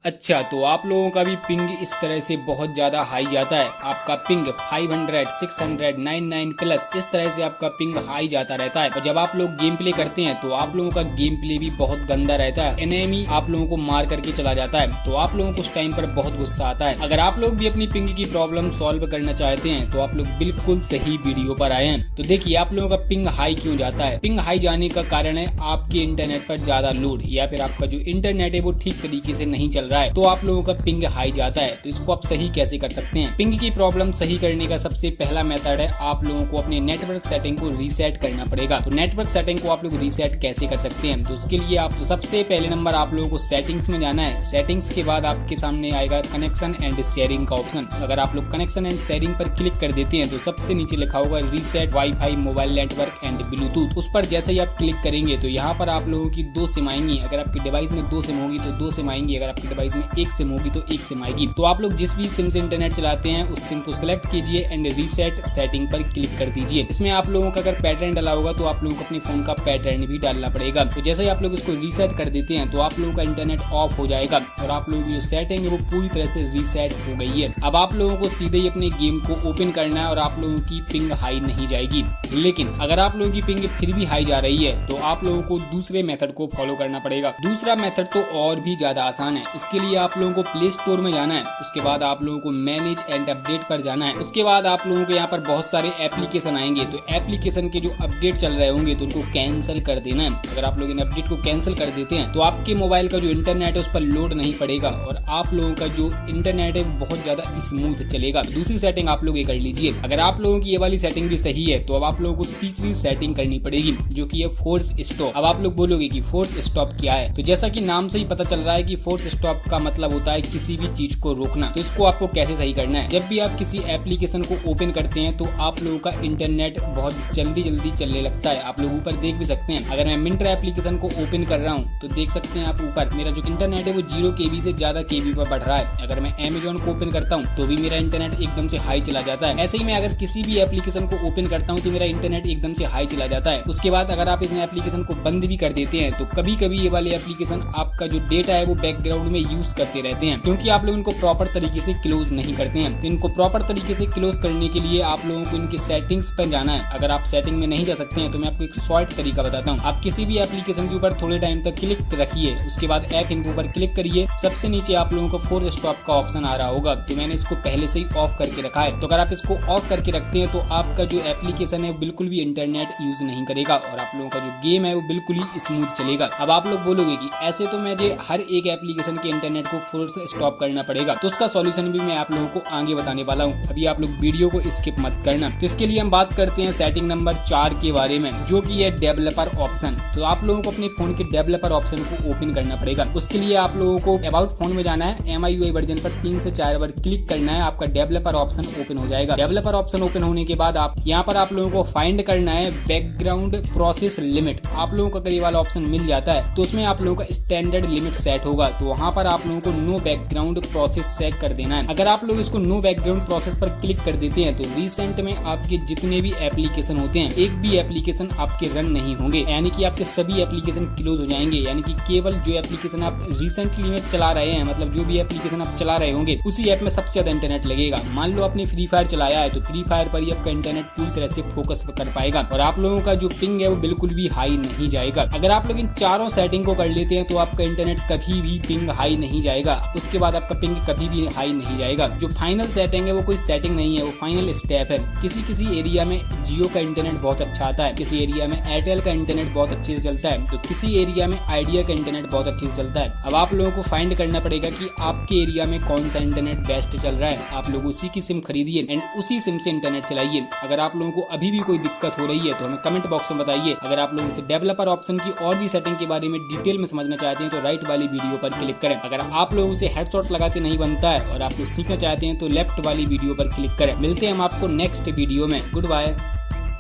अच्छा, तो आप लोगों का भी पिंग इस तरह से बहुत ज़्यादा हाई जाता है। आपका पिंग 500, 600, 99 प्लस इस तरह से आपका पिंग हाई जाता रहता है। और जब आप लोग गेम प्ले करते हैं तो आप लोगों का गेम प्ले भी बहुत गंदा रहता है। एनिमी आप लोगों को मार करके चला जाता है, तो आप लोगों को उस टाइम पर बहुत गुस्सा आता है। अगर आप लोग भी अपनी पिंग की प्रॉब्लम सॉल्व करना चाहते हैं तो आप लोग बिल्कुल सही वीडियो पर आए हैं। तो देखिए आप लोगों का पिंग हाई क्यों जाता है। पिंग हाई जाने का कारण है आपके इंटरनेट पर ज्यादा लोड या फिर आपका जो इंटरनेट है वो ठीक तरीके से नहीं चल रहा है, तो आप लोगों का पिंग हाई जाता है। तो इसको आप सही कैसे कर सकते हैं। पिंग की प्रॉब्लम सही करने का सबसे पहला मेथड है आप लोगों को अपने नेटवर्क सेटिंग को रीसेट करना पड़ेगा। तो नेटवर्क सेटिंग को आप लोग रीसेट कैसे कर सकते हैं, तो उसके लिए आप सबसे पहले नंबर आप लोगों को सेटिंग्स में जाना है। सेटिंग्स के बाद आपके सामने आएगा कनेक्शन एंड शेयरिंग का ऑप्शन। अगर आप लोग कनेक्शन एंड शेयरिंग पर क्लिक कर देते हैं तो सबसे नीचे लिखा होगा reset wifi mobile network and Bluetooth. उस पर जैसे ही आप क्लिक करेंगे तो यहाँ पर आप लोगों की 2 सिम आएंगी। अगर आपकी डिवाइस में 2 सिम होगी तो 2 सिम आएंगी, अगर आपकी डिवाइस में 1 सिम होगी तो 1 सिम आएगी। तो आप लोग जिस भी सिम से इंटरनेट चलाते हैं उस सिम को सिलेक्ट कीजिए एंड रीसेट सेटिंग पर क्लिक कर दीजिए। इसमें आप लोगों का अगर पैटर्न डाला होगा तो आप लोगों को अपने फोन का पैटर्न भी डालना पड़ेगा। तो जैसे ही आप लोग इसको रीसेट कर देते हैं तो आप लोगों का इंटरनेट ऑफ हो जाएगा और आप लोगों की जो सेटिंग है वो पूरी तरह से रीसेट हो गई है। अब आप लोगों को सीधे ही अपने गेम को ओपन करना है और आप लोगों की पिंग हाई नहीं जाएगी। लेकिन अगर आप लोगों की पिंग फिर भी हाई जा रही है तो आप लोगों को दूसरे मेथड को फॉलो करना पड़ेगा। दूसरा मेथड तो और भी ज्यादा आसान है। इसके लिए आप लोगों को प्ले स्टोर में जाना है, उसके बाद आप लोगों को मैनेज एंड अपडेट पर जाना है। उसके बाद आप लोगों को यहाँ पर बहुत सारे एप्लीकेशन आएंगे, तो एप्लीकेशन के जो अपडेट चल रहे होंगे तो उनको कैंसिल कर देना है। अगर आप लोग इन अपडेट को कैंसिल कर देते हैं तो आपके मोबाइल का जो इंटरनेट है उस पर लोड नहीं पड़ेगा और आप लोगों का जो इंटरनेट है वो बहुत ज्यादा स्मूथ चलेगा। दूसरी सेटिंग आप लोग ये कर लीजिए। अगर आप लोगों की ये वाली सेटिंग भी सही है तो अब आप लोगों को तीसरी सेटिंग करनी पड़ेगी जो कि है फोर्स स्टॉप। अब आप लोग बोलोगे कि फोर्स स्टॉप क्या है, तो जैसा कि नाम से ही पता चल रहा है कि फोर्स स्टॉप का मतलब होता है किसी भी चीज को रोकना। तो इसको आपको कैसे सही करना है। जब भी आप किसी एप्लीकेशन को ओपन करते हैं तो आप लोगों का इंटरनेट बहुत जल्दी चलने लगता है। आप लोग ऊपर देख भी सकते हैं। अगर मैं मिंत्रा एप्लीकेशन को ओपन कर रहा हूँ तो देख सकते हैं आप ऊपर मेरा जो इंटरनेट है वो 0 KB से ज्यादा KB पर बढ़ रहा है। अगर मैं अमेजोन को ओपन करता हूँ तो भी मेरा इंटरनेट एकदम से हाई चला जाता है। ऐसे ही मैं अगर किसी भी एप्लीकेशन को ओपन करता हूँ तो मेरा इंटरनेट एकदम से हाई चला जाता है। उसके बाद अगर आप इस एप्लीकेशन को बंद भी कर देते हैं तो कभी कभी ये वाले एप्लीकेशन आपका जो डेटा है वो बैकग्राउंड में यूज करते रहते हैं, क्योंकि आप लोग इनको प्रॉपर तरीके से क्लोज नहीं करते हैं। तो इनको प्रॉपर तरीके से क्लोज करने के लिए आप लोगों को इनकी सेटिंग्स पर जाना है। अगर आप सेटिंग में नहीं जा सकते हैं तो मैं आपको एक शॉर्ट तरीका बताता हूँ। आप किसी भी एप्लीकेशन के ऊपर थोड़े टाइम तक क्लिक रखिए, उसके बाद ऐप इनके ऊपर क्लिक करिए। सबसे नीचे आप लोगों को फोर्स स्टॉप का ऑप्शन आ रहा होगा, तो मैंने इसको पहले से ही ऑफ करके रखा है। तो अगर आप इसको ऑफ करके रखते हैं तो आपका जो एप्लीकेशन है बिल्कुल भी इंटरनेट यूज नहीं करेगा और आप लोगों का जो गेम है वो बिल्कुल ही स्मूथ चलेगा। अब आप लोग बोलोगे कि ऐसे तो मुझे हर एक एप्लीकेशन के इंटरनेट को फोर्स स्टॉप करना पड़ेगा, तो उसका सॉल्यूशन भी मैं आप लोगों को आगे बताने वाला हूँ। अभी आप लोग वीडियो को स्किप मत करना। तो इसके लिए हम बात करते हैं सेटिंग नंबर 4 के बारे में, जो कि है डेवलपर ऑप्शन। तो आप लोगों को अपने फोन के डेवलपर ऑप्शन को ओपन करना पड़ेगा। उसके लिए आप लोगों को अबाउट फोन में जाना है, MIUI वर्जन पर 3 से 4 बार क्लिक करना है। आपका डेवलपर ऑप्शन ओपन हो जाएगा। डेवलपर ऑप्शन ओपन होने के बाद आप यहाँ पर आप लोगों को फाइंड करना है बैकग्राउंड प्रोसेस लिमिट। आप लोगों को अगर ये वाला ऑप्शन मिल जाता है तो उसमें आप लोगों का स्टैंडर्ड लिमिट सेट होगा, तो वहाँ पर आप लोगों को नो बैकग्राउंड प्रोसेस सेट कर देना है। अगर आप लोग इसको नो बैकग्राउंड प्रोसेस पर क्लिक कर देते हैं तो रिसेंट में आपके जितने भी एप्लीकेशन होते हैं एक भी एप्लीकेशन आपके रन नहीं होंगे, यानी कि आपके सभी एप्लीकेशन क्लोज हो जाएंगे। यानी कि केवल जो एप्लीकेशन आप रिसेंटली में चला रहे हैं, मतलब जो भी एप्लीकेशन आप चला रहे होंगे उसी ऐप में सबसे ज्यादा इंटरनेट लगेगा। मान लो आपने फ्री फायर चलाया है तो फ्री फायर पर ही आपका इंटरनेट पूरी तरह से फोकस कर पाएगा और आप लोगों का जो पिंग है वो बिल्कुल भी हाई नहीं जाएगा। अगर आप लोग इन चारों सेटिंग को कर लेते हैं तो आपका इंटरनेट कभी भी पिंग हाई नहीं जाएगा। उसके बाद आपका पिंग कभी भी हाई नहीं जाएगा। जो फाइनल सेटिंग है वो कोई सेटिंग नहीं है, वो फाइनल स्टेप है। किसी एरिया में जियो का इंटरनेट बहुत अच्छा आता है, किसी एरिया में एयरटेल का इंटरनेट बहुत अच्छे से चलता है, तो किसी एरिया में आइडिया का इंटरनेट बहुत अच्छे से चलता है। अब आप लोगों को फाइंड करना पड़ेगा कि आपके एरिया में कौन सा इंटरनेट बेस्ट चल रहा है। आप लोग उसी की सिम खरीदिए एंड उसी सिम से इंटरनेट चलाइए। अगर आप लोगों को अभी भी कोई दिक्कत हो रही है तो हमें कमेंट बॉक्स में बताइए। अगर आप लोग इस डेवलपर ऑप्शन की और भी सेटिंग के बारे में डिटेल में समझना चाहते हैं तो राइट वाली वीडियो पर क्लिक करें। अगर आप लोगों से हेडशॉट लगाते नहीं बनता है और आप लोग सीखना चाहते हैं तो लेफ्ट वाली वीडियो पर क्लिक करें। मिलते हैं हम आपको नेक्स्ट वीडियो में। Good bye.